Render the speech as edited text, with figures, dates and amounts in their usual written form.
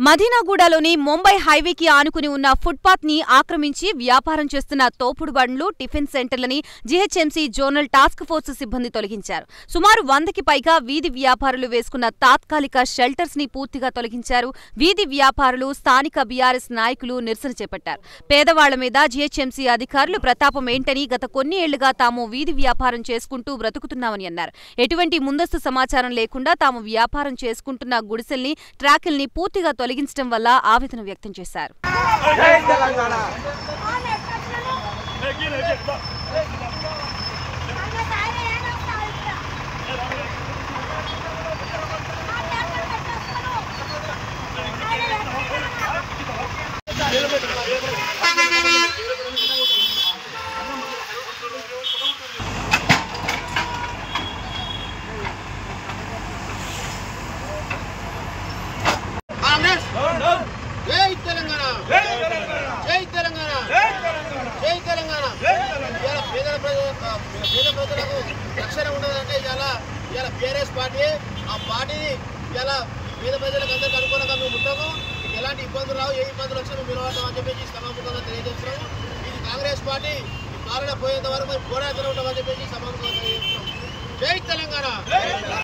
మదీనాగూడలోని ముంబై హైవేకి ఆనుకుని ఉన్న ఫుట్పాత్ ని ఆక్రమించి వ్యాపారం చేస్తున్న తోపుడు బండ్లు, టిఫిన్ సెంటర్లని జీహెచ్ఎంసీ జోనల్ టాస్క్ ఫోర్స్ సిబ్బంది తొలగించారు. సుమారు 100కి పైగా వీధి వ్యాపారులు వేసుకున్న తాత్కాలిక షెల్టర్స్ ని పూర్తిగా తొలగించారు. వీధి వ్యాపారులు, స్థానిక బీఆర్ఎస్ నాయకులు నిరసన చేపట్టారు. పేదవాళ్ల మీద జీహెచ్ఎంసీ అధికారులు ప్రతాపం ఏంటని గత కొన్ని ఏళ్లుగా తాము వీధి వ్యాపారం చేసుకుంటూ బ్రతుకుతున్నామని అన్నారు. ఎటువంటి ముందస్తు సమాచారం లేకుండా తాము వ్యాపారం చేసుకుంటున్న గుడిసెల్ని, ట్రాకిల్ని పూర్తిగా తొలగించడం వల్ల ఆవేదన వ్యక్తం చేశారు. జై తెలంగాణ, జై తెలంగాణ, జై తెలంగాణ. పేద ప్రజలకు రక్షణ ఉండదంటే ఇలా బీఆర్ఎస్ పార్టీ, ఆ పార్టీని ఇలా పేద ప్రజలకు అందరికీ అనుకూలంగా మేము ఉంటాము. ఎలాంటి ఇబ్బందులు రావు, ఏ ఇబ్బందులు వచ్చినా మేము నిలబడతాం అని చెప్పేసి సభాముఖంగా తెలియజేస్తున్నాము. ఇది కాంగ్రెస్ పార్టీ పాలన పోయేంత వరకు మేము పోరాడుతూనే ఉంటామని చెప్పేసి సభాముఖంగా తెలియజేస్తున్నాం. జై తెలంగాణ.